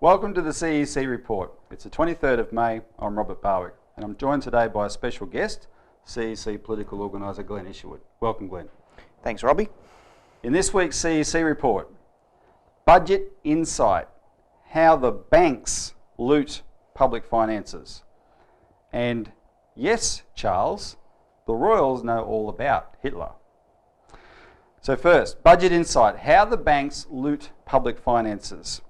Welcome to the CEC Report. It's the 23rd of May. I'm Robert Barwick, and I'm joined today by a special guest, CEC political organiser Glen Isherwood. Welcome, Glen. Thanks, Robbie. In this week's CEC Report, Budget Insight, how the banks loot public finances. And yes, Charles, the Royals know all about Hitler. So first, Budget Insight, how the banks loot public finances.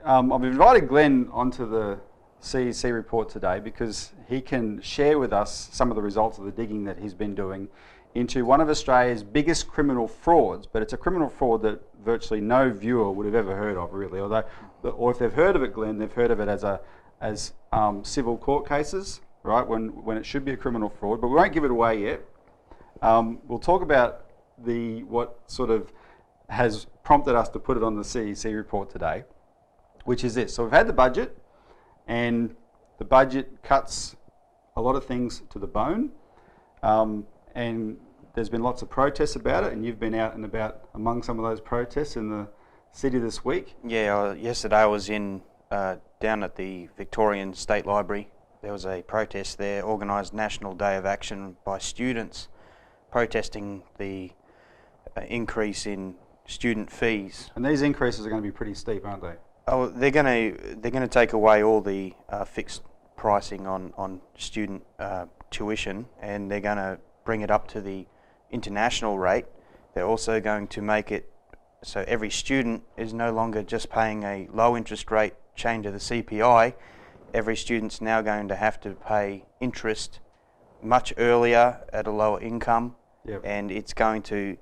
I've invited Glen onto the CEC report today because he can share with us some of the results of the digging that he's been doing into one of Australia's biggest criminal frauds, but it's a criminal fraud that virtually no viewer would have ever heard of, really. Or if they've heard of it, Glen, they've heard of it as civil court cases, right? When it should be a criminal fraud, but we won't give it away yet. We'll talk about what sort of has prompted us to put it on the CEC report today, which is this. So we've had the budget, and the budget cuts a lot of things to the bone, and there's been lots of protests about it, and you've been out and about among some of those protests in the city this week. Yeah, yesterday I was down at the Victorian State Library. There was a protest there, organised National Day of Action by students protesting the increase in student fees. And these increases are going to be pretty steep, aren't they? Oh, they're going to take away all the fixed pricing on student tuition, and they're going to bring it up to the international rate. They're also going to make it so every student is no longer just paying a low interest rate change of the CPI. Every student's now going to have to pay interest much earlier at a lower income. Yep. And it's going to,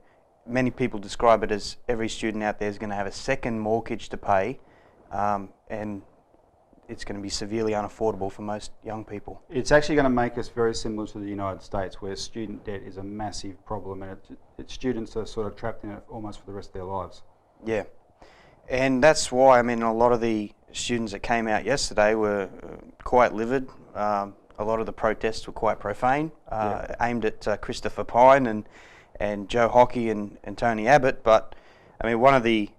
many people describe it as every student out there is going to have a second mortgage to pay. And it's going to be severely unaffordable for most young people. It's actually going to make us very similar to the United States, where student debt is a massive problem, and students are sort of trapped in it almost for the rest of their lives. Yeah, and that's why, I mean, a lot of the students that came out yesterday were quite livid. A lot of the protests were quite profane, aimed at Christopher Pyne and Joe Hockey and Tony Abbott. But I mean, one of the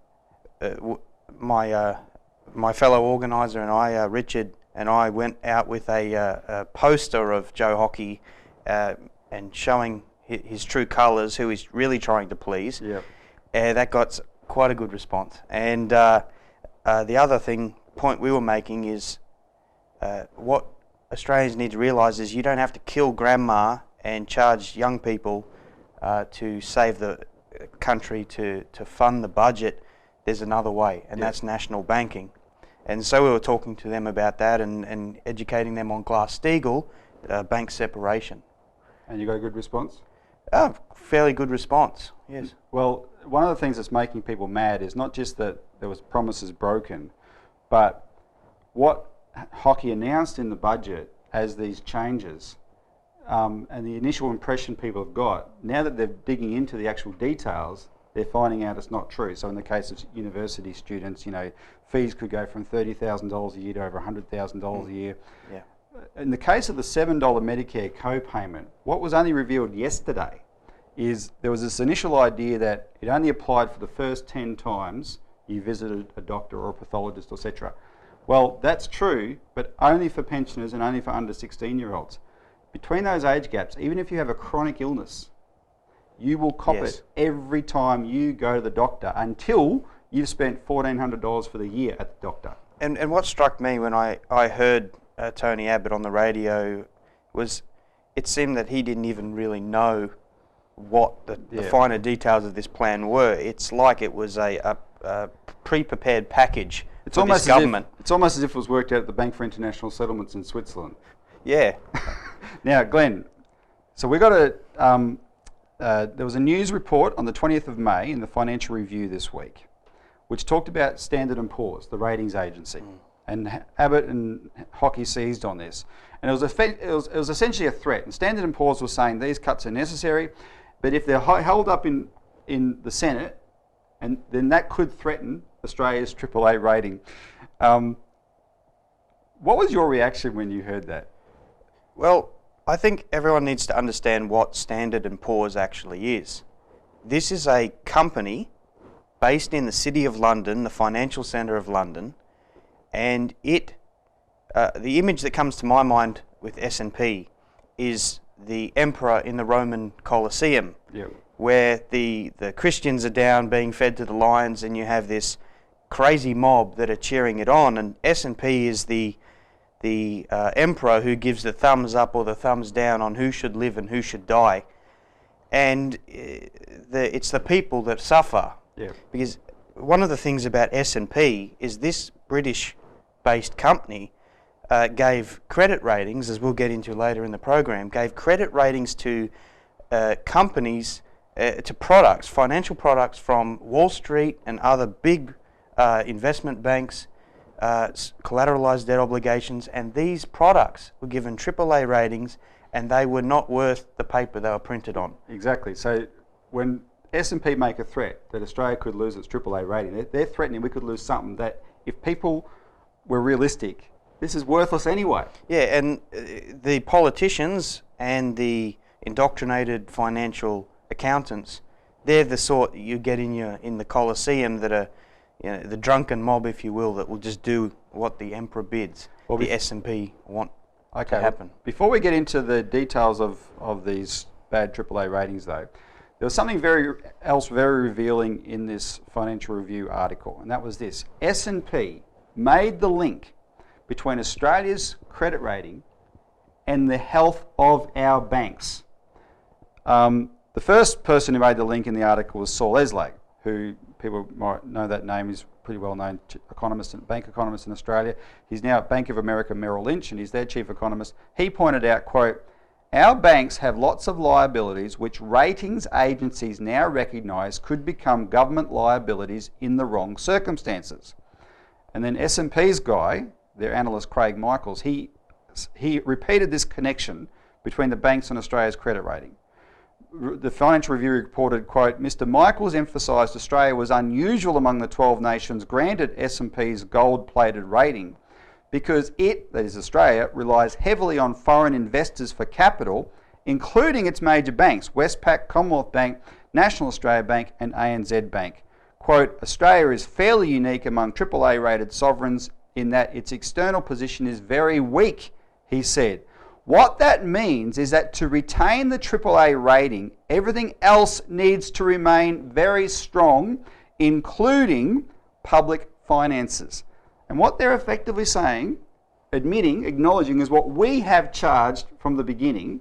my fellow organiser and I, Richard, and I went out with a poster of Joe Hockey and showing his true colours, who he's really trying to please. Yep. That got quite a good response. And the other point we were making is what Australians need to realise is you don't have to kill grandma and charge young people to save the country to fund the budget. There's another way, and that's national banking. And so we were talking to them about that and educating them on glass-steagall, bank separation. And you got a good response? Fairly good response, yes. Well, one of the things that's making people mad is not just that there was promises broken, but what Hockey announced in the budget as these changes, and the initial impression people have got, now that they're digging into the actual details, they're finding out it's not true. So in the case of university students, fees could go from $30,000 a year to over $100,000 a year. Yeah. In the case of the $7 Medicare co-payment, what was only revealed yesterday is there was this initial idea that it only applied for the first 10 times you visited a doctor or a pathologist, etc. Well, that's true, but only for pensioners and only for under 16-year-olds. Between those age gaps, even if you have a chronic illness, you will cop it every time you go to the doctor until you've spent $1,400 for the year at the doctor. And what struck me when I heard Tony Abbott on the radio was it seemed that he didn't even really know what the finer details of this plan were. It's like it was a pre-prepared package for this government. It's almost as if it was worked out at the Bank for International Settlements in Switzerland. Yeah. Now, Glen, so we got there was a news report on the 20th of May in the Financial Review this week, which talked about Standard & Poor's, the ratings agency. And Abbott and Hockey seized on this. And it was essentially a threat. And Standard & Poor's was saying these cuts are necessary, but if they're held up in the Senate, then that could threaten Australia's AAA rating. What was your reaction when you heard that? Well, I think everyone needs to understand what Standard & Poor's actually is. This is a company based in the City of London, the financial centre of London, and the image that comes to my mind with S&P is the emperor in the Roman Colosseum, Yep. where the Christians are down being fed to the lions, and you have this crazy mob that are cheering it on, and S&P is the emperor who gives the thumbs up or the thumbs down on who should live and who should die. And it's the people that suffer. Yeah. Because one of the things about S&P is this British-based company gave credit ratings, as we'll get into later in the program, gave credit ratings to companies, to products, financial products from Wall Street and other big investment banks, collateralized debt obligations, and these products were given AAA ratings, and they were not worth the paper they were printed on. Exactly. So when S&P make a threat that Australia could lose its AAA rating, they're threatening we could lose something that, if people were realistic, this is worthless anyway. Yeah, and the politicians and the indoctrinated financial accountants, they're the sort you get in the Colosseum that are, the drunken mob, if you will, that will just do what the emperor bids. Well, the S&P want to happen. Before we get into the details of these bad AAA ratings, though, there was something very revealing in this Financial Review article, and that was this: S&P made the link between Australia's credit rating and the health of our banks. The first person who made the link in the article was Saul Eslake, who people might know that name. He's a pretty well-known bank economist in Australia. He's now at Bank of America Merrill Lynch, and he's their chief economist. He pointed out, quote, "Our banks have lots of liabilities which ratings agencies now recognise could become government liabilities in the wrong circumstances." And then S&P's guy, their analyst Craig Michaels, he repeated this connection between the banks and Australia's credit rating. The Financial Review reported, quote, "Mr. Michaels emphasised Australia was unusual among the 12 nations granted S&P's gold-plated rating because it, that is Australia, relies heavily on foreign investors for capital, including its major banks, Westpac, Commonwealth Bank, National Australia Bank and ANZ Bank. Quote, Australia is fairly unique among AAA-rated sovereigns in that its external position is very weak," he said. What that means is that to retain the AAA rating, everything else needs to remain very strong, including public finances. And what they're effectively saying, acknowledging, is what we have charged from the beginning,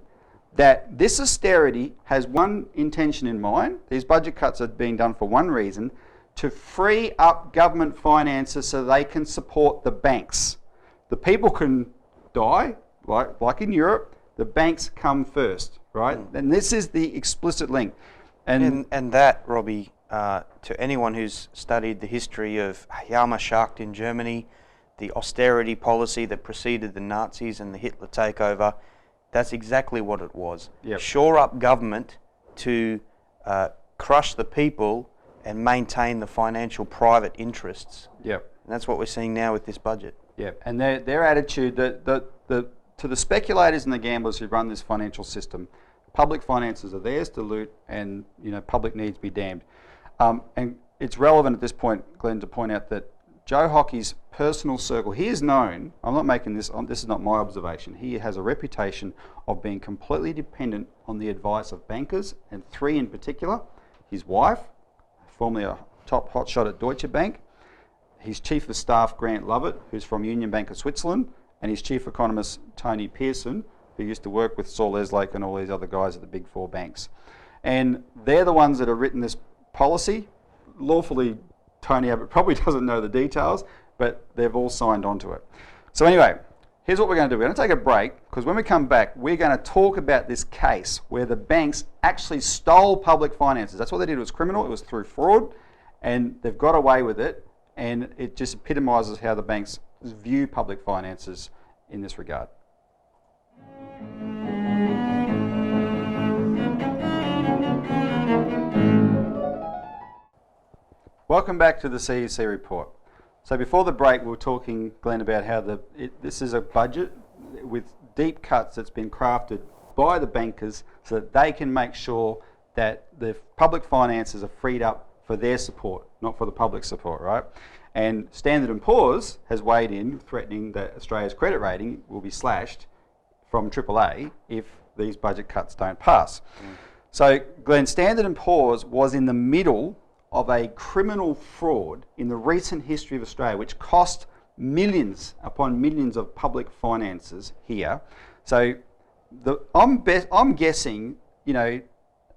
that this austerity has one intention in mind. These budget cuts are being done for one reason: to free up government finances so they can support the banks. The people can die, like in Europe, the banks come first, right? And this is the explicit link. And that, Robbie, to anyone who's studied the history of Wehrmacht in Germany, the austerity policy that preceded the Nazis and the Hitler takeover, that's exactly what it was. Yep. Shore up government to crush the people and maintain the financial private interests. Yep. And that's what we're seeing now with this budget. Yep. And their attitude, to the speculators and the gamblers who run this financial system, public finances are theirs to loot, and public needs be damned. And it's relevant at this point, Glenn, to point out that Joe Hockey's personal circle, he is known, I'm not making this is not my observation, he has a reputation of being completely dependent on the advice of bankers, and three in particular: his wife, formerly a top hotshot at Deutsche Bank, his chief of staff Grant Lovett, who's from Union Bank of Switzerland, and his chief economist Tony Pearson, who used to work with Saul Eslake and all these other guys at the big four banks. And they're the ones that have written this policy. Lawfully, Tony Abbott probably doesn't know the details, but they've all signed on to it. So anyway, here's what we're going to do. We're going to take a break, because when we come back, we're going to talk about this case where the banks actually stole public finances. That's what they did. It was criminal. It was through fraud, and they've got away with it. And it just epitomises how the banks view public finances in this regard. Welcome back to the CEC Report. So before the break, we were talking, Glenn, about how this is a budget with deep cuts that's been crafted by the bankers so that they can make sure that the public finances are freed up for their support, not for the public support, right? And Standard & Poor's has weighed in, threatening that Australia's credit rating will be slashed from AAA if these budget cuts don't pass. So, Glenn, Standard & Poor's was in the middle of a criminal fraud in the recent history of Australia, which cost millions upon millions of public finances here. So, I'm guessing,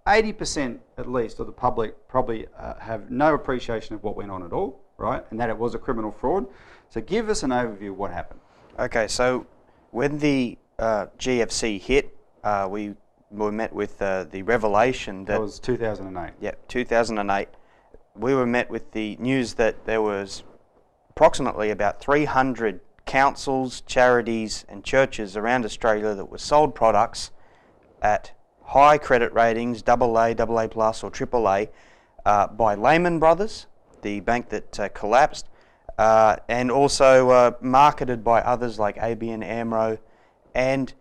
80% at least of the public probably have no appreciation of what went on at all, right? And that it was a criminal fraud. So give us an overview of what happened. Okay, so when the GFC hit, we met with the revelation that... That was 2008. Yeah, 2008. We were met with the news that there was approximately about 300 councils, charities and churches around Australia that were sold products at high credit ratings, AA, AA plus or AAA, by Lehman Brothers, the bank that collapsed, and also marketed by others like ABN AMRO, and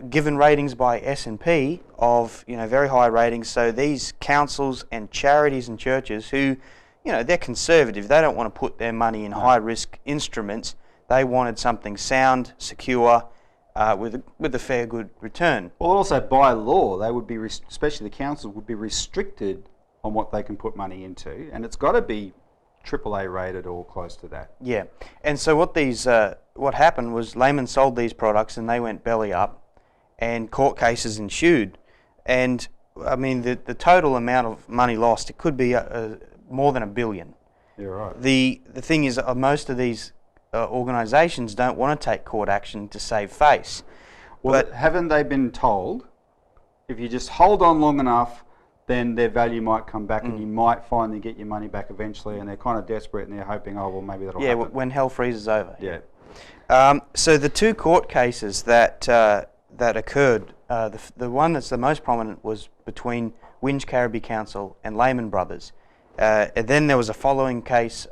given ratings by S&P of very high ratings. So these councils and charities and churches who, they're conservative, they don't want to put their money in high risk instruments. They wanted something sound, secure, with a fair good return. Well, also by law, they would be, especially the council, would be restricted on what they can put money into, and it's got to be AAA rated or close to that. Yeah, and so what happened was Lehman sold these products and they went belly up, and court cases ensued, and I mean the total amount of money lost, it could be more than $1 billion. Yeah, right. The thing is, most of these organisations don't want to take court action to save face. Well, but haven't they been told if you just hold on long enough, then their value might come back and you might finally get your money back eventually, and they're kind of desperate and they're hoping, oh, well, maybe that'll happen. Yeah, when hell freezes over. Yeah. So the two court cases that occurred, the one that's the most prominent was between Winge Carriby Council and Lehman Brothers. And then there was a following case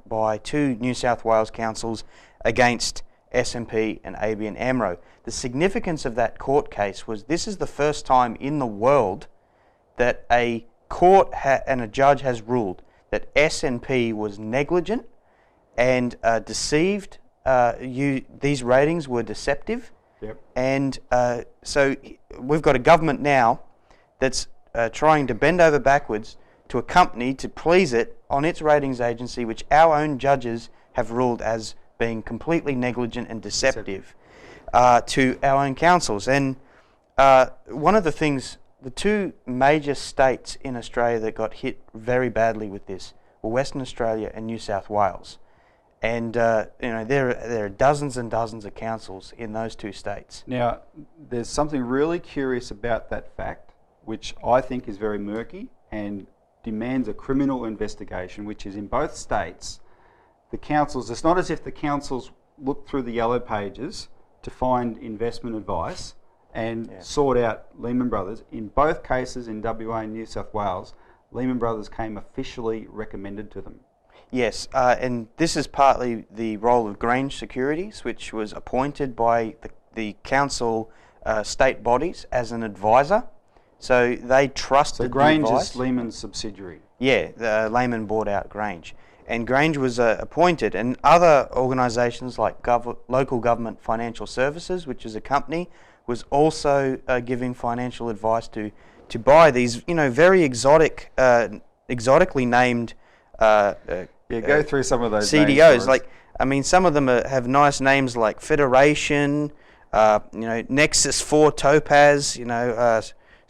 by two New South Wales councils against S&P and ABN AMRO. The significance of that court case was this is the first time in the world that a court and a judge has ruled that S&P was negligent and deceived. These ratings were deceptive. Yep. And so we've got a government now that's trying to bend over backwards to a company to please it on its ratings agency, which our own judges have ruled as being completely negligent and deceptive to our own councils. And one of the things, the two major states in Australia that got hit very badly with this were Western Australia and New South Wales. And there are dozens and dozens of councils in those two states. Now, there's something really curious about that fact, which I think is very murky and demands a criminal investigation, which is in both states. The councils, it's not as if the councils look through the yellow pages to find investment advice and sort out Lehman Brothers. In both cases, in WA and New South Wales, Lehman Brothers came officially recommended to them. Yes, and this is partly the role of Grange Securities, which was appointed by the council state bodies as an advisor. So they trusted So Grange the advice. is Lehman's subsidiary. Yeah, Lehman bought out Grange. And Grange was appointed, and other organisations like Local Government Financial Services, which is a company, was also giving financial advice to buy these, very exotically named go through some of those CDOs. Some of them have nice names like Federation, Nexus 4 Topaz,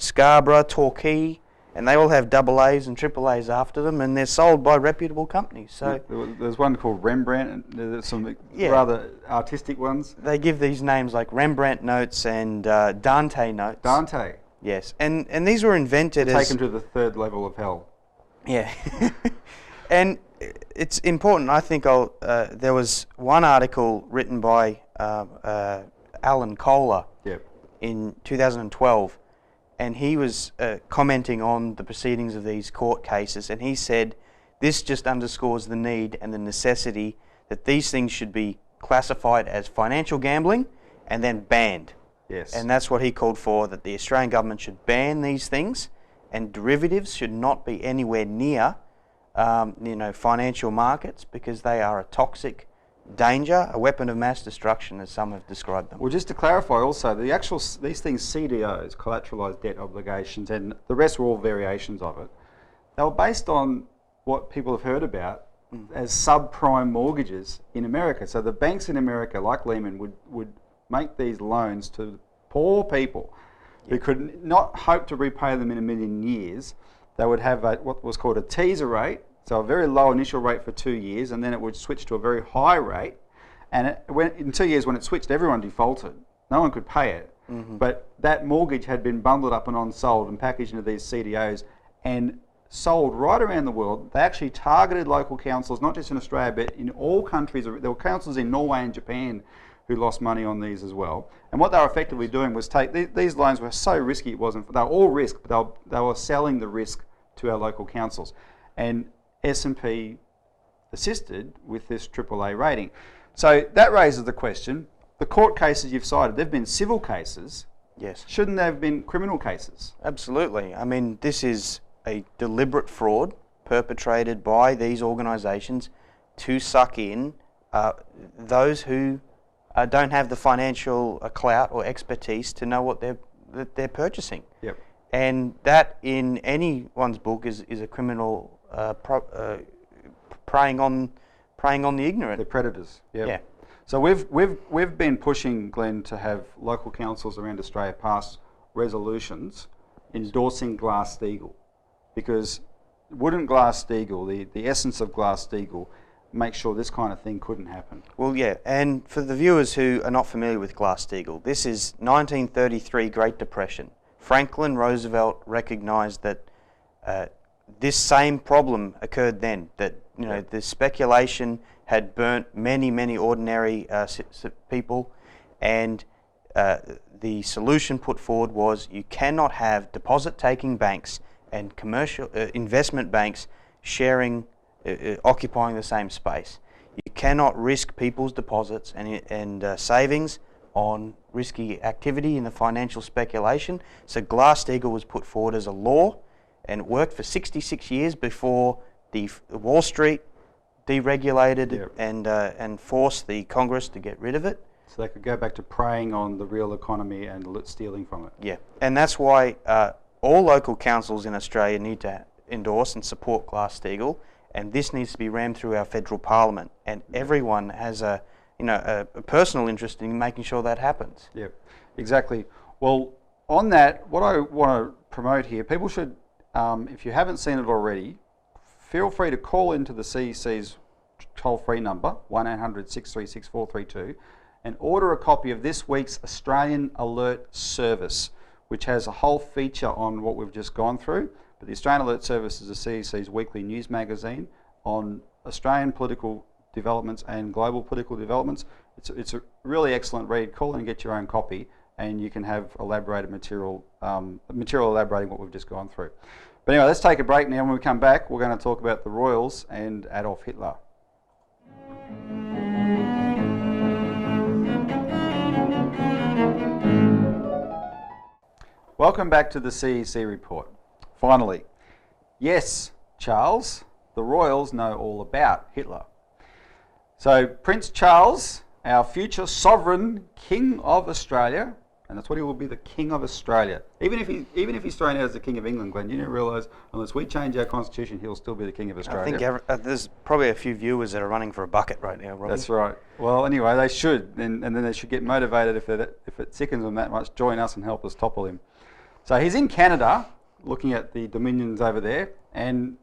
Scarborough, Torquay, and they all have AA's and AAA's after them, and they're sold by reputable companies. So there's one called Rembrandt, and there's some rather artistic ones. They give these names like Rembrandt notes and Dante notes. Dante. Yes, and these were invented as taken to the third level of hell. Yeah, and it's important. I think there was one article written by Alan Kohler in 2012. And he was commenting on the proceedings of these court cases, and he said, this just underscores the need and the necessity that these things should be classified as financial gambling and then banned. Yes. And that's what he called for, that the Australian government should ban these things, and derivatives should not be anywhere near financial markets, because they are a toxic danger, a weapon of mass destruction, as some have described them. Well, just to clarify also, these things, CDOs, collateralized debt obligations, and the rest were all variations of it. They were based on what people have heard about as subprime mortgages in America. So the banks in America, like Lehman, would make these loans to poor people who could not hope to repay them in a million years. They would have what was called a teaser rate, so a very low initial rate for 2 years, and then it would switch to a very high rate. And in 2 years, when it switched, everyone defaulted. No one could pay it. But that mortgage had been bundled up and on-sold and packaged into these CDOs and sold right around the world. They actually targeted local councils, not just in Australia, but in all countries. There were councils in Norway and Japan who lost money on these as well. And what they were effectively doing was these loans were so risky, they were all risk, but they were selling the risk to our local councils. And S&P assisted with this AAA rating. So that raises the question, the court cases you've cited, they've been civil cases. Yes. Shouldn't they have been criminal cases? Absolutely. I mean, this is a deliberate fraud perpetrated by these organisations to suck in those who don't have the financial clout or expertise to know what they're purchasing. Yep. And that, in anyone's book, is a criminal preying on the ignorant. They're predators. Yep. Yeah. So we've been pushing, Glenn, to have local councils around Australia pass resolutions endorsing Glass-Steagall, because wouldn't Glass-Steagall, the essence of Glass-Steagall, make sure this kind of thing couldn't happen? Well, yeah, and for the viewers who are not familiar with Glass-Steagall, this is 1933 Great Depression. Franklin Roosevelt recognised that this same problem occurred then, that the speculation had burnt many ordinary people, and the solution put forward was you cannot have deposit-taking banks and commercial investment banks sharing, occupying the same space. You cannot risk people's deposits and savings on risky activity in the financial speculation. So Glass-Steagall was put forward as a law, and it worked for 66 years before the Wall Street deregulated and forced the Congress to get rid of it. So they could go back to preying on the real economy and stealing from it. Yeah, and that's why all local councils in Australia need to endorse and support Glass-Steagall, and this needs to be rammed through our federal parliament, and everyone has a personal interest in making sure that happens. Yeah, exactly. Well, on that, what I want to promote here, people should, if you haven't seen it already, feel free to call into the CEC's toll-free number, 1-800-636-432, and order a copy of this week's Australian Alert Service, which has a whole feature on what we've just gone through. But the Australian Alert Service is the CEC's weekly news magazine on Australian political developments and global political developments. It's a really excellent read. Call in and get your own copy, and you can have elaborated material elaborating what we've just gone through. But anyway, let's take a break now. When we come back, we're going to talk about the Royals and Adolf Hitler. Welcome back to the CEC Report. Finally, yes, Charles, the Royals know all about Hitler. So Prince Charles, our future sovereign King of Australia, and that's what he will be, the King of Australia. Even if he's thrown out as the King of England, Glenn, you didn't realise unless we change our constitution, he'll still be the King of Australia. I think there's probably a few viewers that are running for a bucket right now, Robbie. That's right. Well, anyway, they should, and then they should get motivated if it sickens them that much, join us and help us topple him. So he's in Canada, looking at the dominions over there, and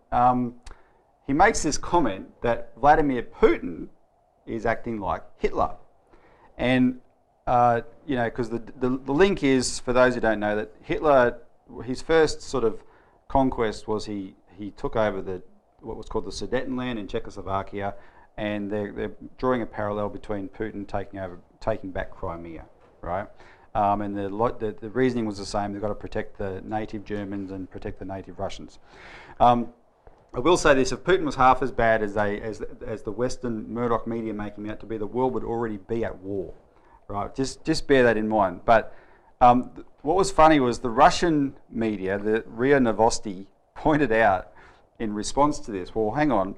he makes this comment that Vladimir Putin is acting like Hitler. And, because the link is, for those who don't know, that Hitler, his first sort of conquest was he took over what was called the Sudetenland in Czechoslovakia, and they're drawing a parallel between Putin taking back Crimea, right? And the reasoning was the same. They've got to protect the native Germans and protect the native Russians. I will say this: if Putin was half as bad as the Western Murdoch media make him out to be, the world would already be at war, right? Just bear that in mind. But what was funny was the Russian media, the RIA Novosti, pointed out in response to this, well, hang on,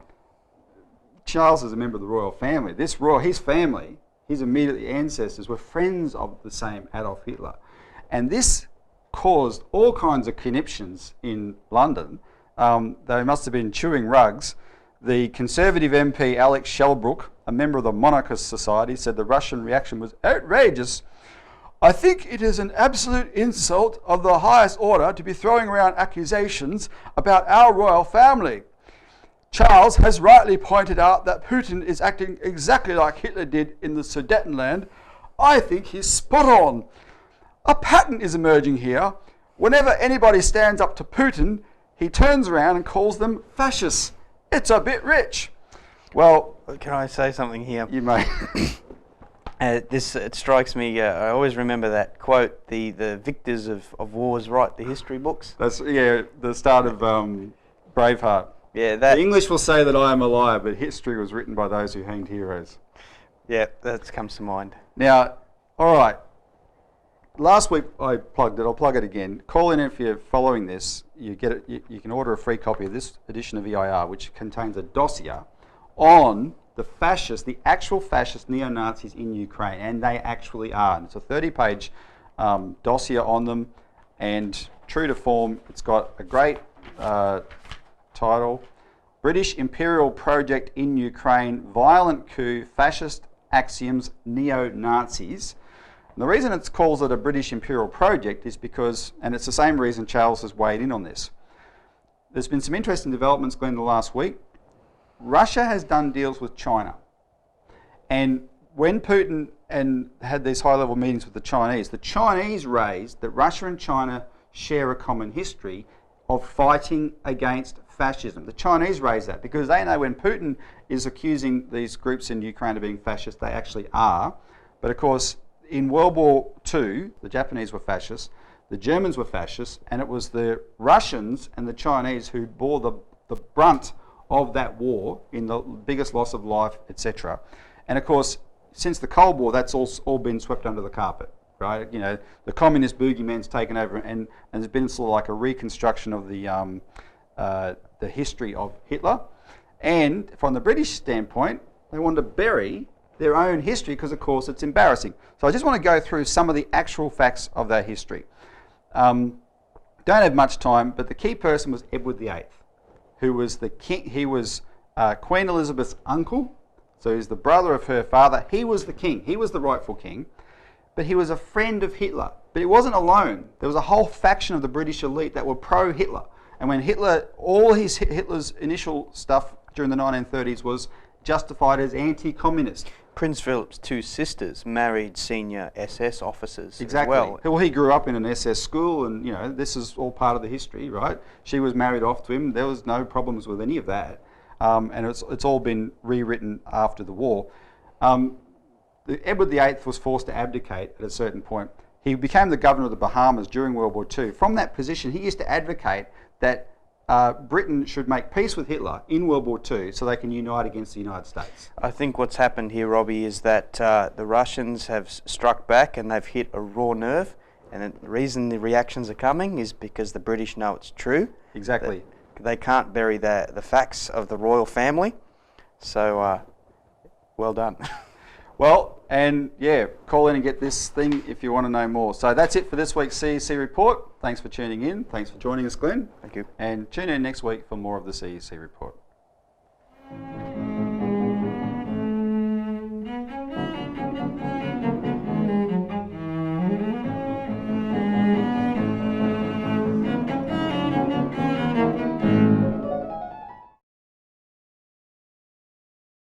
Charles is a member of the royal family. His family, his immediate ancestors, were friends of the same Adolf Hitler. And this caused all kinds of conniptions in London. They must have been chewing rugs. The Conservative MP Alex Shellbrook, a member of the Monarchist Society, said the Russian reaction was outrageous. I think it is an absolute insult of the highest order to be throwing around accusations about our royal family. Charles has rightly pointed out that Putin is acting exactly like Hitler did in the Sudetenland. I think he's spot on. A pattern is emerging here. Whenever anybody stands up to Putin, he turns around and calls them fascists. It's a bit rich. Well, Can I say something here? you may. It strikes me, I always remember that quote, the victors of wars write the history books. That's, the start of Braveheart. Yeah, The English will say that I am a liar, but history was written by those who hanged heroes. Yeah, that comes to mind. Now, all right. Last week I plugged it. I'll plug it again. Call in if you're following this. You get it. You can order a free copy of this edition of EIR, which contains a dossier on the actual fascist neo-Nazis in Ukraine, and they actually are. And it's a 30-page dossier on them, and true to form, it's got a great title: British Imperial Project in Ukraine, Violent Coup, Fascist Axioms, Neo-Nazis. And the reason it calls it a British Imperial Project is because, and it's the same reason Charles has weighed in on this, there's been some interesting developments, Glenn, the last week. Russia has done deals with China. And when Putin had these high-level meetings with the Chinese raised that Russia and China share a common history of fighting against fascism. The Chinese raised that because they know when Putin is accusing these groups in Ukraine of being fascist, they actually are. But of course, in World War II, the Japanese were fascists, the Germans were fascists, and it was the Russians and the Chinese who bore the brunt of that war in the biggest loss of life, etc. And of course, since the Cold War, that's all been swept under the carpet, right? You know, the communist boogeyman's taken over, and there's been sort of like a reconstruction of the history of Hitler. And from the British standpoint, they wanted to bury their own history because, of course, it's embarrassing. So I just want to go through some of the actual facts of that history. Don't have much time, but the key person was Edward VIII, who was the king. He was Queen Elizabeth's uncle, so he's the brother of her father. He was the king. He was the rightful king, but he was a friend of Hitler. But he wasn't alone. There was a whole faction of the British elite that were pro-Hitler. And when Hitler's initial stuff during the 1930s was justified as anti-communist. Prince Philip's two sisters married senior SS officers Exactly. as well. Well, he grew up in an SS school, and you know this is all part of the history, right? She was married off to him. There was no problems with any of that, and it's all been rewritten after the war. Edward VIII was forced to abdicate at a certain point. He became the governor of the Bahamas during World War II. From that position, he used to advocate that Britain should make peace with Hitler in World War II so they can unite against the United States. I think what's happened here, Robbie, is that the Russians have struck back and they've hit a raw nerve. And the reason the reactions are coming is because the British know it's true. Exactly. They can't bury the facts of the royal family. So, well done. Well, and yeah, call in and get this thing if you want to know more. So that's it for this week's CEC Report. Thanks for tuning in. Thanks for joining us, Glenn. Thank you. And tune in next week for more of the CEC Report.